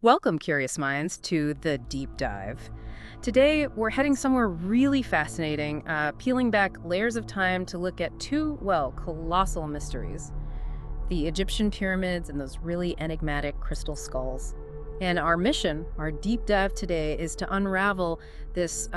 Welcome, curious minds, to the deep dive. Today, we're heading somewhere really fascinating, peeling back layers of time to look at two, well, colossal mysteries: the Egyptian pyramids and those really enigmatic crystal skulls. And our mission, our deep dive today, is to unravel this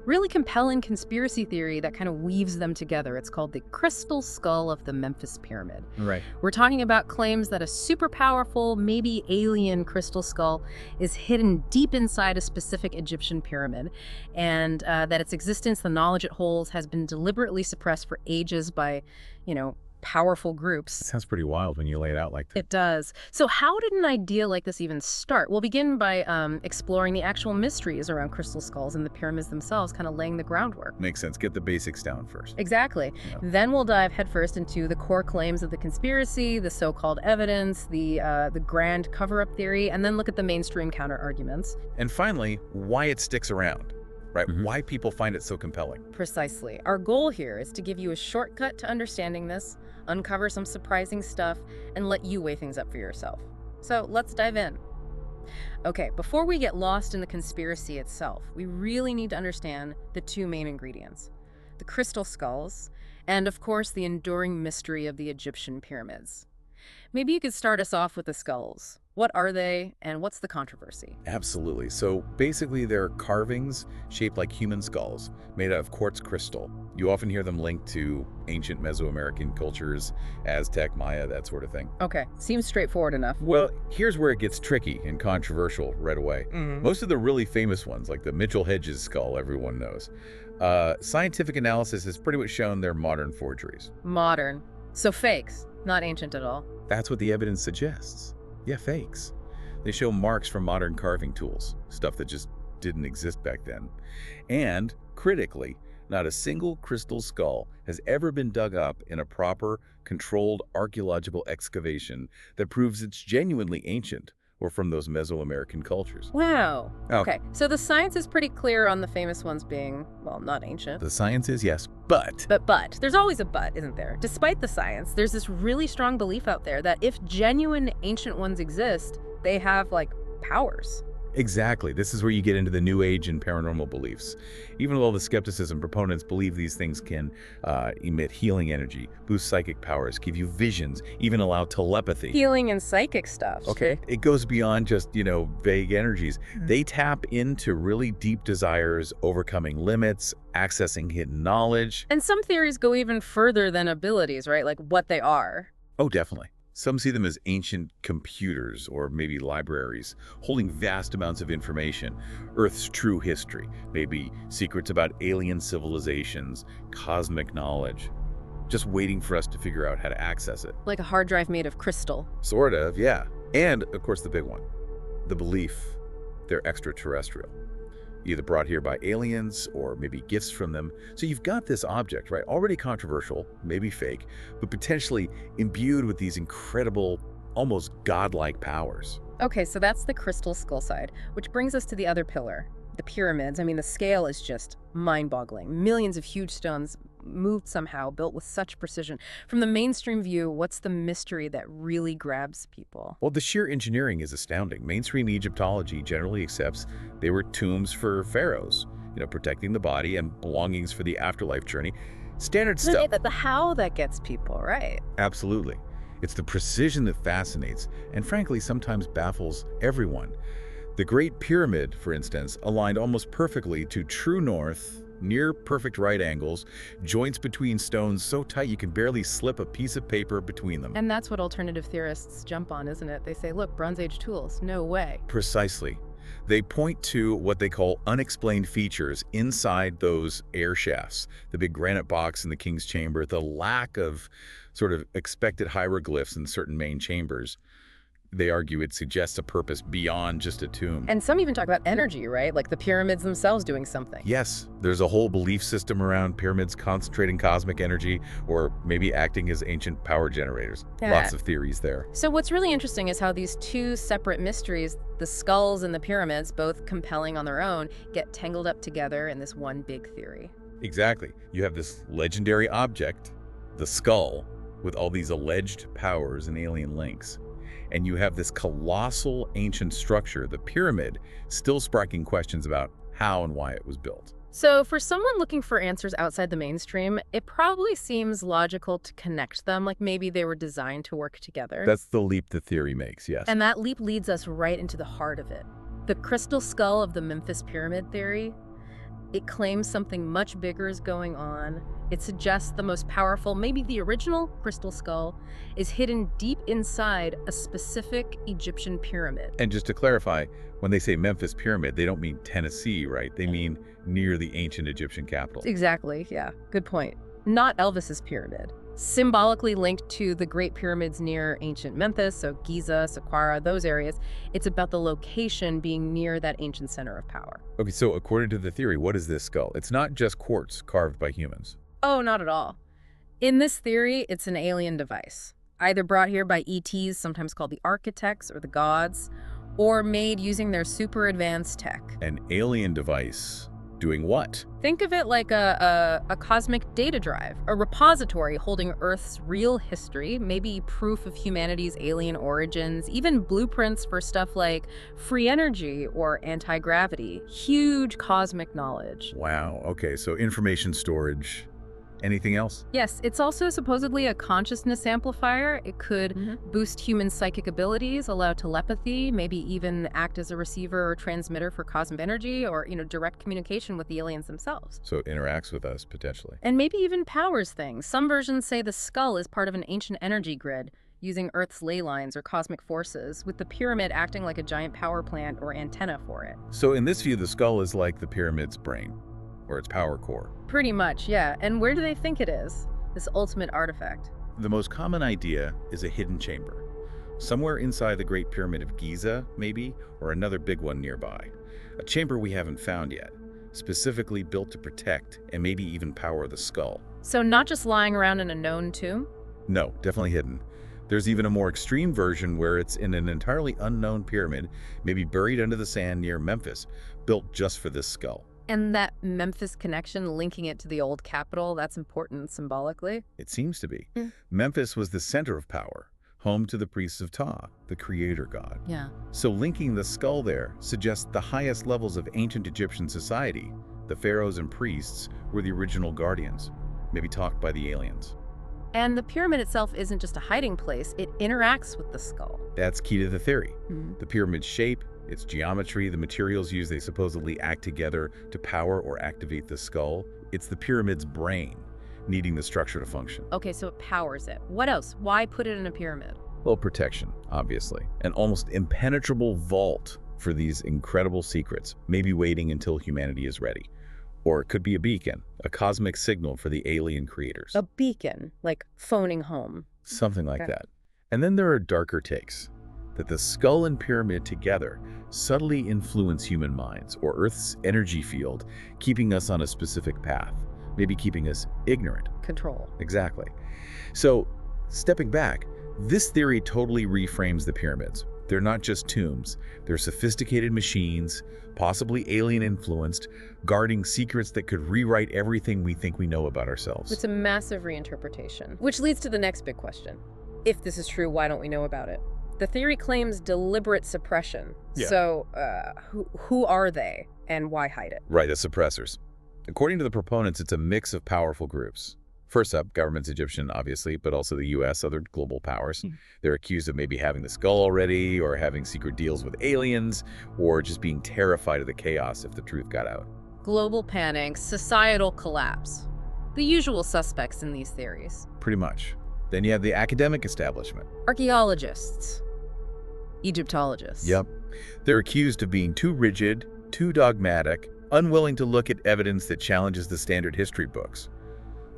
really compelling conspiracy theory that kind of weaves them together. It's called the crystal skull of the Memphis Pyramid. Right. We're talking about claims that a super powerful, maybe alien crystal skull is hidden deep inside a specific Egyptian pyramid, and that its existence, the knowledge it holds, has been deliberately suppressed for ages by, powerful groups. Sounds pretty wild when you lay it out like that. It does. So how did an idea like this even start? We'll begin by exploring the actual mysteries around crystal skulls and the pyramids themselves, kind of laying the groundwork. Makes sense. Get the basics down first. Exactly. Yeah. Then we'll dive headfirst into the core claims of the conspiracy, the so-called evidence, the grand cover-up theory, and then look at the mainstream counter-arguments. And finally, why it sticks around, right? Mm-hmm. Why people find it so compelling. Precisely. Our goal here is to give you a shortcut to understanding this, uncover some surprising stuff, and let you weigh things up for yourself. So let's dive in. Okay, before we get lost in the conspiracy itself, we really need to understand the two main ingredients: the crystal skulls, and of course the enduring mystery of the Egyptian pyramids. Maybe you could start us off with the skulls. What are they, and what's the controversy? Absolutely. So basically, they're carvings shaped like human skulls, made out of quartz crystal. You often hear them linked to ancient Mesoamerican cultures, Aztec, Maya, that sort of thing. Okay, seems straightforward enough. Well, here's where it gets tricky and controversial right away. Most of the really famous ones, like the Mitchell Hedges skull, everyone knows. Scientific analysis has pretty much shown they're modern forgeries. Modern. So fakes, not ancient at all. That's what the evidence suggests. Yeah, fakes. They show marks from modern carving tools, stuff that just didn't exist back then. And, critically, not a single crystal skull has ever been dug up in a proper, controlled archaeological excavation that proves it's genuinely ancient or from those Mesoamerican cultures. Wow. Oh. Okay, so the science is pretty clear on the famous ones being, well, not ancient. The science is, yes, but... But, there's always a but, isn't there? Despite the science, there's this really strong belief out there that if genuine ancient ones exist, they have, powers. Exactly. This is where you get into the New Age and paranormal beliefs. Even with all the skepticism, proponents believe these things can emit healing energy, boost psychic powers, give you visions, even allow telepathy. Healing and psychic stuff. Okay, it goes beyond just, vague energies. They tap into really deep desires, overcoming limits, accessing hidden knowledge. And some theories go even further than abilities, right? Like what they are. Oh, definitely. Some see them as ancient computers or maybe libraries, holding vast amounts of information, Earth's true history, maybe secrets about alien civilizations, cosmic knowledge, just waiting for us to figure out how to access it. Like a hard drive made of crystal. Sort of, yeah. And, of course, the big one, the belief they're extraterrestrial, either brought here by aliens or maybe gifts from them. So you've got this object, right? Already controversial, maybe fake, but potentially imbued with these incredible, almost godlike powers. Okay, so that's the crystal skull side, which brings us to the other pillar, the pyramids. I mean, the scale is just mind-boggling. Millions of huge stones moved somehow, built with such precision. From the mainstream view, what's the mystery that really grabs people? Well, the sheer engineering is astounding. Mainstream Egyptology generally accepts they were tombs for pharaohs, protecting the body and belongings for the afterlife journey. Standard stuff. The how that gets people, right? Absolutely. It's the precision that fascinates and frankly sometimes baffles everyone. The Great Pyramid, for instance, aligned almost perfectly to true north, near perfect right angles, joints between stones so tight you can barely slip a piece of paper between them. And that's what alternative theorists jump on, isn't it? They say, look, Bronze Age tools, no way. Precisely. They point to what they call unexplained features inside those air shafts, the big granite box in the king's chamber, the lack of sort of expected hieroglyphs in certain main chambers. They argue it suggests a purpose beyond just a tomb. And some even talk about energy, right? Like the pyramids themselves doing something. Yes, there's a whole belief system around pyramids concentrating cosmic energy or maybe acting as ancient power generators. Yeah. Lots of theories there. So what's really interesting is how these two separate mysteries, the skulls and the pyramids, both compelling on their own, get tangled up together in this one big theory. Exactly. You have this legendary object, the skull, with all these alleged powers and alien links. And you have this colossal ancient structure, the pyramid, still sparking questions about how and why it was built. So for someone looking for answers outside the mainstream, it probably seems logical to connect them, like maybe they were designed to work together. That's the leap the theory makes, yes. And that leap leads us right into the heart of it. The crystal skull of the Memphis Pyramid theory. It claims something much bigger is going on. It suggests the most powerful, maybe the original crystal skull, is hidden deep inside a specific Egyptian pyramid. And just to clarify, when they say Memphis Pyramid, they don't mean Tennessee, right? They mean near the ancient Egyptian capital. Exactly, yeah, good point. Not Elvis's pyramid. Symbolically linked to the Great Pyramids near ancient Memphis, so Giza, Saqqara, those areas, it's about the location being near that ancient center of power. Okay, so according to the theory, what is this skull? It's not just quartz carved by humans. Oh, not at all. In this theory, it's an alien device, either brought here by ETs, sometimes called the architects or the gods, or made using their super advanced tech. An alien device doing what? Think of it like a cosmic data drive, a repository holding Earth's real history, maybe proof of humanity's alien origins, even blueprints for stuff like free energy or anti-gravity. Huge cosmic knowledge. Wow, okay, so information storage. Anything else? Yes, it's also supposedly a consciousness amplifier. It could boost human psychic abilities, allow telepathy, maybe even act as a receiver or transmitter for cosmic energy or, direct communication with the aliens themselves. So it interacts with us, potentially. And maybe even powers things. Some versions say the skull is part of an ancient energy grid, using Earth's ley lines or cosmic forces, with the pyramid acting like a giant power plant or antenna for it. So in this view, the skull is like the pyramid's brain, or its power core. Pretty much, yeah. And where do they think it is, this ultimate artifact? The most common idea is a hidden chamber. Somewhere inside the Great Pyramid of Giza, maybe, or another big one nearby. A chamber we haven't found yet, specifically built to protect and maybe even power the skull. So not just lying around in a known tomb? No, definitely hidden. There's even a more extreme version where it's in an entirely unknown pyramid, maybe buried under the sand near Memphis, built just for this skull. And that Memphis connection, linking it to the old capital, that's important symbolically? It seems to be. Memphis was the center of power, home to the priests of Ptah, the creator god. Yeah. So linking the skull there suggests the highest levels of ancient Egyptian society, the pharaohs and priests, were the original guardians, maybe taught by the aliens. And the pyramid itself isn't just a hiding place, it interacts with the skull. That's key to the theory. The pyramid's shape, its geometry, the materials used, they supposedly act together to power or activate the skull. It's the pyramid's brain, needing the structure to function. Okay, so it powers it. What else? Why put it in a pyramid? Well, protection, obviously. An almost impenetrable vault for these incredible secrets, maybe waiting until humanity is ready. Or it could be a beacon, a cosmic signal for the alien creators. A beacon, like phoning home. Something like that. And then there are darker takes, that the skull and pyramid together subtly influence human minds or Earth's energy field, keeping us on a specific path, maybe keeping us ignorant. Control. Exactly. So, stepping back, this theory totally reframes the pyramids. They're not just tombs. They're sophisticated machines, possibly alien-influenced, guarding secrets that could rewrite everything we think we know about ourselves. It's a massive reinterpretation, which leads to the next big question. If this is true, why don't we know about it? The theory claims deliberate suppression. Yeah. So, who are they and why hide it? Right, the suppressors. According to the proponents, it's a mix of powerful groups. First up, government's Egyptian, obviously, but also the U.S., other global powers. They're accused of maybe having the skull already, or having secret deals with aliens, or just being terrified of the chaos if the truth got out. Global panic, societal collapse. The usual suspects in these theories. Pretty much. Then you have the academic establishment. Archaeologists. Egyptologists. Yep. They're accused of being too rigid, too dogmatic, unwilling to look at evidence that challenges the standard history books.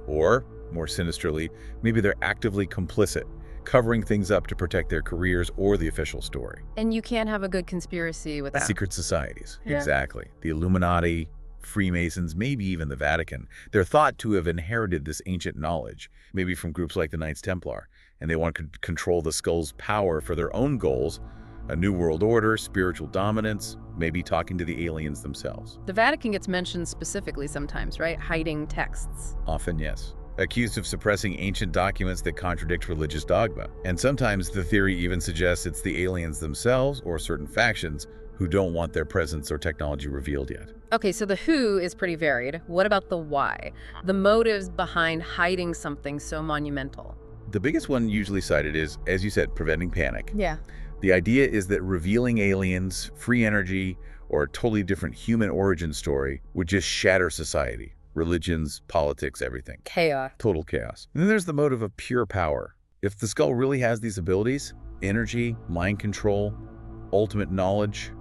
Or, more sinisterly, maybe they're actively complicit, covering things up to protect their careers or the official story. And you can't have a good conspiracy without Secret societies. Yeah. Exactly. The Illuminati, Freemasons, maybe even the Vatican. They're thought to have inherited this ancient knowledge, maybe from groups like the Knights Templar, and they want to control the skull's power for their own goals, a new world order, spiritual dominance, maybe talking to the aliens themselves. The Vatican gets mentioned specifically sometimes, right? Hiding texts. Often, yes. accused of suppressing ancient documents that contradict religious dogma. And sometimes the theory even suggests it's the aliens themselves or certain factions who don't want their presence or technology revealed yet. Okay, so the who is pretty varied. What about the why? The motives behind hiding something so monumental? The biggest one usually cited is, as you said, preventing panic. Yeah. The idea is that revealing aliens, free energy, or a totally different human origin story would just shatter society. Religions, politics, everything. Chaos. Total chaos. And then there's the motive of pure power. If the skull really has these abilities, energy, mind control, ultimate knowledge,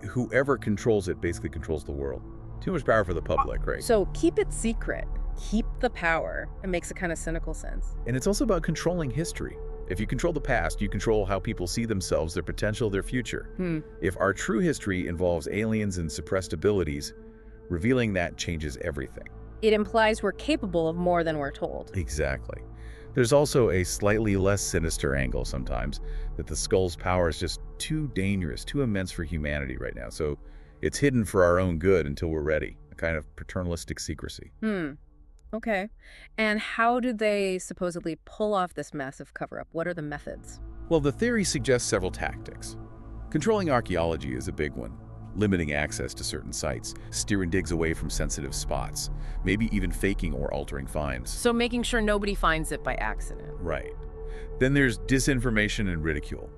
whoever controls it basically controls the world. Too much power for the public, right? So keep it secret. Keep the power. It makes a kind of cynical sense. And it's also about controlling history. If you control the past, you control how people see themselves, their potential, their future. If our true history involves aliens and suppressed abilities, revealing that changes everything. It implies we're capable of more than we're told. Exactly. There's also a slightly less sinister angle sometimes, that the skull's power is just too dangerous, too immense for humanity right now. So it's hidden for our own good until we're ready. A kind of paternalistic secrecy. Okay. And how do they supposedly pull off this massive cover-up? What are the methods? Well, the theory suggests several tactics. Controlling archaeology is a big one. Limiting access to certain sites, steering digs away from sensitive spots, maybe even faking or altering finds. So making sure nobody finds it by accident. Right. Then there's disinformation and ridicule.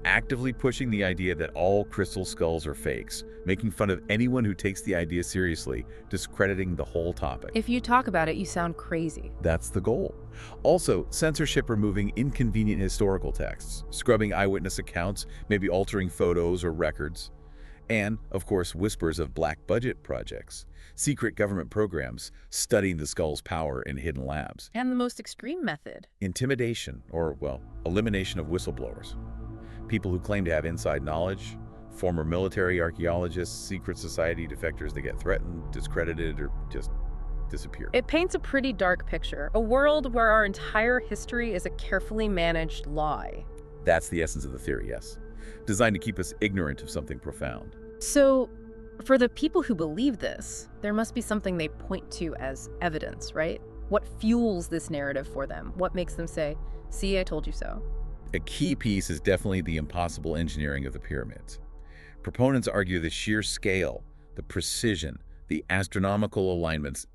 Actively pushing the idea that all crystal skulls are fakes, making fun of anyone who takes the idea seriously, discrediting the whole topic. If you talk about it, you sound crazy. That's the goal. Also, censorship, removing inconvenient historical texts, scrubbing eyewitness accounts, maybe altering photos or records. And, of course, whispers of black budget projects, secret government programs studying the skull's power in hidden labs. And the most extreme method? Intimidation, or, well, elimination of whistleblowers. People who claim to have inside knowledge, former military archaeologists, secret society defectors that get threatened, discredited, or just disappear. It paints a pretty dark picture. A world where our entire history is a carefully managed lie. That's the essence of the theory, yes. Designed to keep us ignorant of something profound. So, for the people who believe this, there must be something they point to as evidence, right? What fuels this narrative for them? What makes them say, see, I told you so? A key piece is definitely the impossible engineering of the pyramids. Proponents argue the sheer scale, the precision, the astronomical alignments.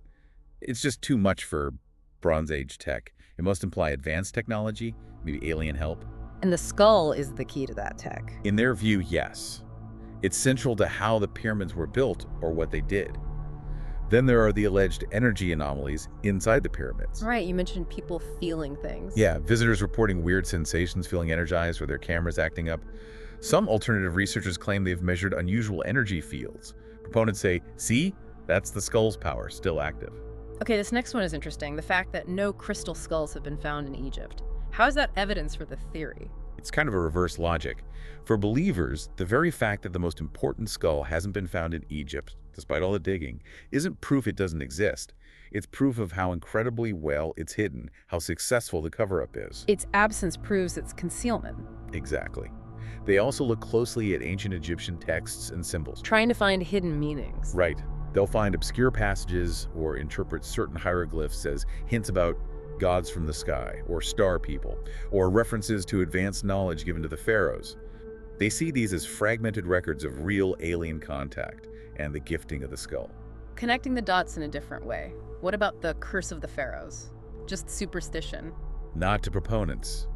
It's just too much for Bronze Age tech. It must imply advanced technology, maybe alien help. And the skull is the key to that tech. In their view, yes. It's central to how the pyramids were built or what they did. Then there are the alleged energy anomalies inside the pyramids. Right, you mentioned people feeling things. Yeah, visitors reporting weird sensations, feeling energized, or their cameras acting up. Some alternative researchers claim they've measured unusual energy fields. Proponents say, see, that's the skull's power, still active. Okay, this next one is interesting. The fact that no crystal skulls have been found in Egypt. How is that evidence for the theory? It's kind of a reverse logic. For believers, the very fact that the most important skull hasn't been found in Egypt, despite all the digging, isn't proof it doesn't exist. It's proof of how incredibly well it's hidden, how successful the cover-up is. Its absence proves its concealment. Exactly. They also look closely at ancient Egyptian texts and symbols. Trying to find hidden meanings. Right. They'll find obscure passages or interpret certain hieroglyphs as hints about gods from the sky, or star people, or references to advanced knowledge given to the pharaohs. They see these as fragmented records of real alien contact and the gifting of the skull. Connecting the dots in a different way. What about the curse of the pharaohs? Just superstition. Not to proponents.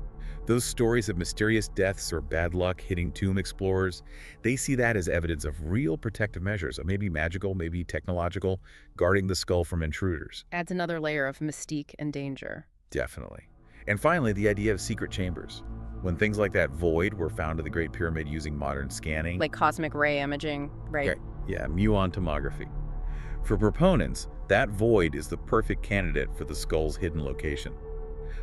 Those stories of mysterious deaths or bad luck hitting tomb explorers, they see that as evidence of real protective measures, maybe magical, maybe technological, guarding the skull from intruders. Adds another layer of mystique and danger. Definitely. And finally, the idea of secret chambers. When things like that void were found in the Great Pyramid using modern scanning. Like cosmic ray imaging, right? Yeah, muon tomography. For proponents, that void is the perfect candidate for the skull's hidden location.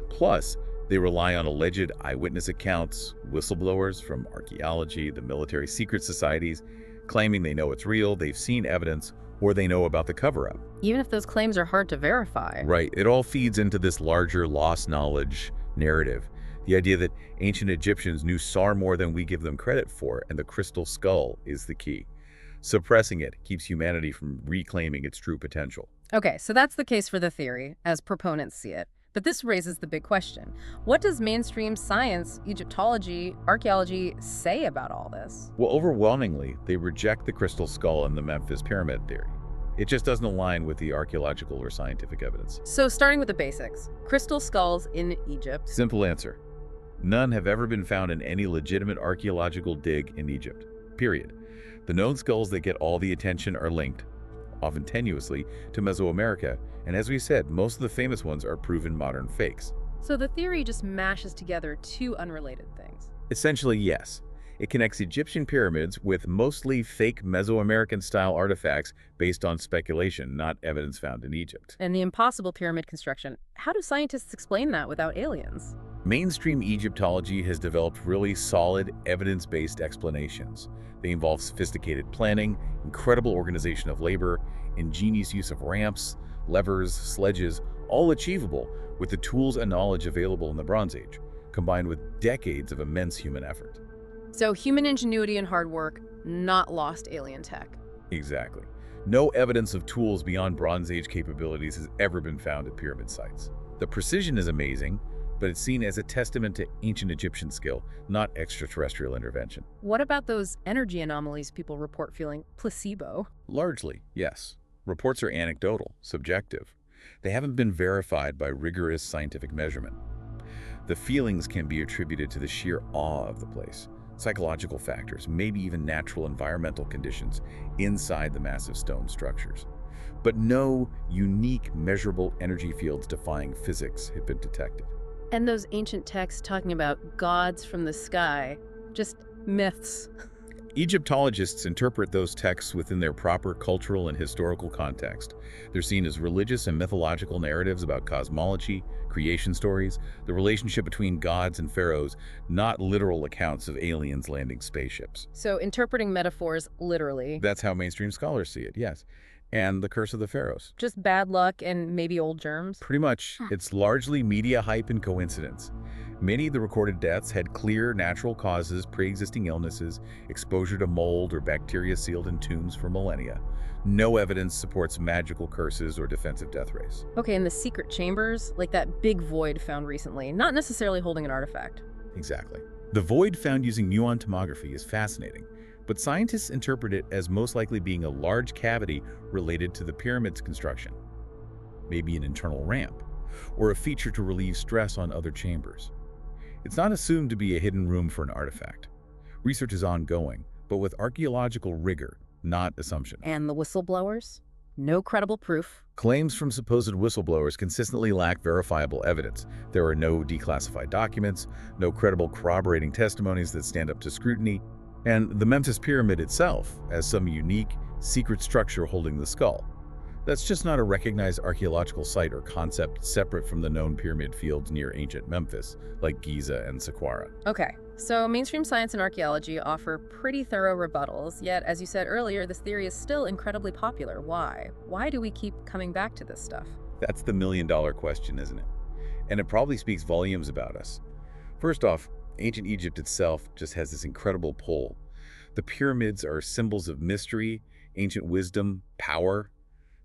Plus, they rely on alleged eyewitness accounts, whistleblowers from archaeology, the military secret societies, claiming they know it's real, they've seen evidence, or they know about the cover-up. Even if those claims are hard to verify. Right. It all feeds into this larger lost knowledge narrative. The idea that ancient Egyptians knew far more than we give them credit for, and the crystal skull is the key. Suppressing it keeps humanity from reclaiming its true potential. Okay, so that's the case for the theory, as proponents see it. But this raises the big question. What does mainstream science, Egyptology, archaeology say about all this? Well, overwhelmingly, they reject the crystal skull and the Memphis pyramid theory. It just doesn't align with the archaeological or scientific evidence. So starting with the basics, crystal skulls in Egypt. Simple answer. None have ever been found in any legitimate archaeological dig in Egypt. Period. The known skulls that get all the attention are linked, often tenuously, to Mesoamerica, and as we said, most of the famous ones are proven modern fakes. So the theory just mashes together two unrelated things. Essentially, yes. It connects Egyptian pyramids with mostly fake Mesoamerican-style artifacts based on speculation, not evidence found in Egypt. And the impossible pyramid construction, how do scientists explain that without aliens? Mainstream Egyptology has developed really solid, evidence-based explanations. They involve sophisticated planning, incredible organization of labor, ingenious use of ramps, levers, sledges, all achievable with the tools and knowledge available in the Bronze Age, combined with decades of immense human effort. So human ingenuity and hard work, not lost alien tech. Exactly. No evidence of tools beyond Bronze Age capabilities has ever been found at pyramid sites. The precision is amazing, but it's seen as a testament to ancient Egyptian skill, not extraterrestrial intervention. What about those energy anomalies people report feeling placebo? Largely, yes. Reports are anecdotal, subjective. They haven't been verified by rigorous scientific measurement. The feelings can be attributed to the sheer awe of the place, psychological factors, maybe even natural environmental conditions inside the massive stone structures. But no unique measurable energy fields defying physics have been detected. And those ancient texts talking about gods from the sky, just myths. Egyptologists interpret those texts within their proper cultural and historical context. They're seen as religious and mythological narratives about cosmology, creation stories, the relationship between gods and pharaohs, not literal accounts of aliens landing spaceships. So interpreting metaphors literally. That's how mainstream scholars see it, yes. And the curse of the pharaohs. Just bad luck and maybe old germs? Pretty much. It's largely media hype and coincidence. Many of the recorded deaths had clear natural causes, pre-existing illnesses, exposure to mold or bacteria sealed in tombs for millennia. No evidence supports magical curses or defensive death rays. Okay, and the secret chambers, like that big void found recently, not necessarily holding an artifact. Exactly. The void found using muon tomography is fascinating, but scientists interpret it as most likely being a large cavity related to the pyramid's construction. Maybe an internal ramp, or a feature to relieve stress on other chambers. It's not assumed to be a hidden room for an artifact. Research is ongoing, but with archaeological rigor, not assumption. And the whistleblowers? No credible proof. Claims from supposed whistleblowers consistently lack verifiable evidence. There are no declassified documents, no credible corroborating testimonies that stand up to scrutiny, and the Memphis Pyramid itself as some unique, secret structure holding the skull. That's just not a recognized archaeological site or concept separate from the known pyramid fields near ancient Memphis, like Giza and Saqqara. Okay, so mainstream science and archaeology offer pretty thorough rebuttals, yet as you said earlier, this theory is still incredibly popular. Why? Why do we keep coming back to this stuff? That's the million-dollar question, isn't it? And it probably speaks volumes about us. First off, ancient Egypt itself just has this incredible pull. The pyramids are symbols of mystery, ancient wisdom, power.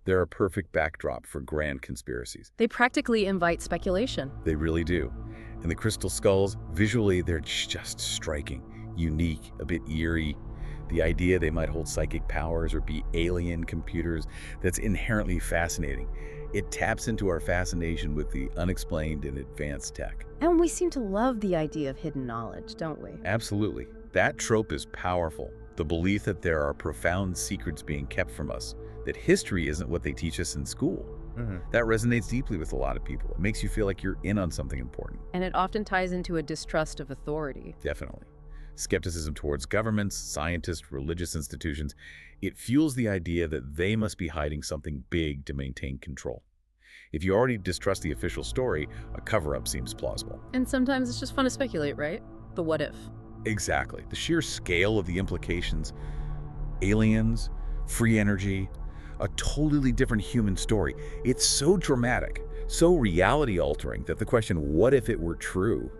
They're a perfect backdrop for grand conspiracies. They practically invite speculation. They really do. And the crystal skulls, visually, they're just striking, unique, a bit eerie. The idea they might hold psychic powers or be alien computers, that's inherently fascinating. It taps into our fascination with the unexplained and advanced tech. And we seem to love the idea of hidden knowledge, don't we? Absolutely. That trope is powerful. The belief that there are profound secrets being kept from us, that history isn't what they teach us in school. That resonates deeply with a lot of people. It makes you feel like you're in on something important. And it often ties into a distrust of authority. Definitely. Skepticism towards governments, scientists, religious institutions. It fuels the idea that they must be hiding something big to maintain control. If you already distrust the official story, a cover-up seems plausible. And sometimes it's just fun to speculate, right? The what if. Exactly. The sheer scale of the implications, aliens, free energy, a totally different human story. It's so dramatic, so reality-altering that the question, what if it were true,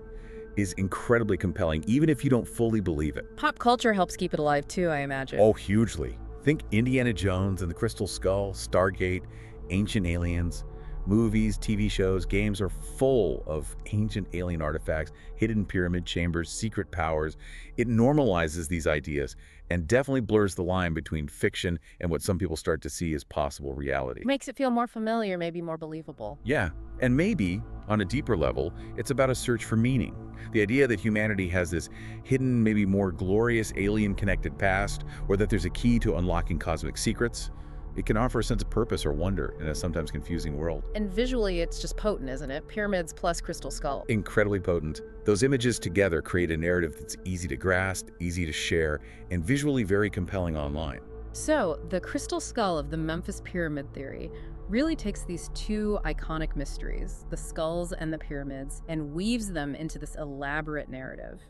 is incredibly compelling, even if you don't fully believe it. Pop culture helps keep it alive too, I imagine. Oh, hugely. Think Indiana Jones and the Crystal Skull, Stargate, ancient aliens. Movies, TV shows, games are full of ancient alien artifacts, hidden pyramid chambers, secret powers. It normalizes these ideas and definitely blurs the line between fiction and what some people start to see as possible reality. Makes it feel more familiar, maybe more believable. Yeah, and maybe, on a deeper level, it's about a search for meaning. The idea that humanity has this hidden, maybe more glorious alien-connected past, or that there's a key to unlocking cosmic secrets. It can offer a sense of purpose or wonder in a sometimes confusing world. And visually, it's just potent, isn't it? Pyramids plus crystal skull. Incredibly potent. Those images together create a narrative that's easy to grasp, easy to share, and visually very compelling online. So, the crystal skull of the Memphis Pyramid theory really takes these two iconic mysteries, the skulls and the pyramids, and weaves them into this elaborate narrative.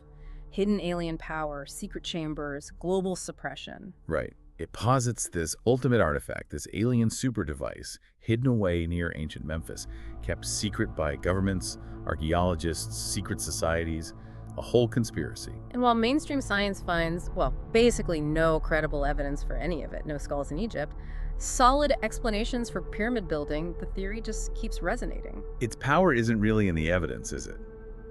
Hidden alien power, secret chambers, global suppression. Right. It posits this ultimate artifact, this alien super device, hidden away near ancient Memphis, kept secret by governments, archaeologists, secret societies, a whole conspiracy. And while mainstream science finds, well, basically no credible evidence for any of it, no skulls in Egypt, solid explanations for pyramid building, the theory just keeps resonating. Its power isn't really in the evidence, is it?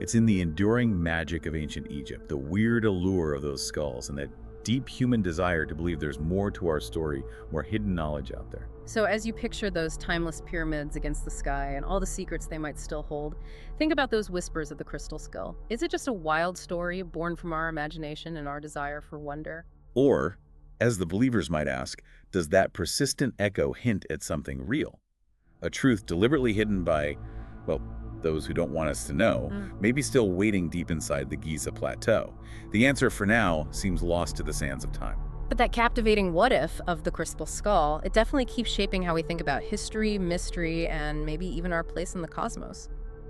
It's in the enduring magic of ancient Egypt, the weird allure of those skulls, and that deep human desire to believe there's more to our story, more hidden knowledge out there. So as you picture those timeless pyramids against the sky and all the secrets they might still hold, think about those whispers of the crystal skull. Is it just a wild story born from our imagination and our desire for wonder? Or, as the believers might ask, does that persistent echo hint at something real? A truth deliberately hidden by, well, those who don't want us to know, maybe still waiting deep inside the Giza Plateau. The answer for now seems lost to the sands of time. But that captivating what if of the crystal skull, it definitely keeps shaping how we think about history, mystery, and maybe even our place in the cosmos.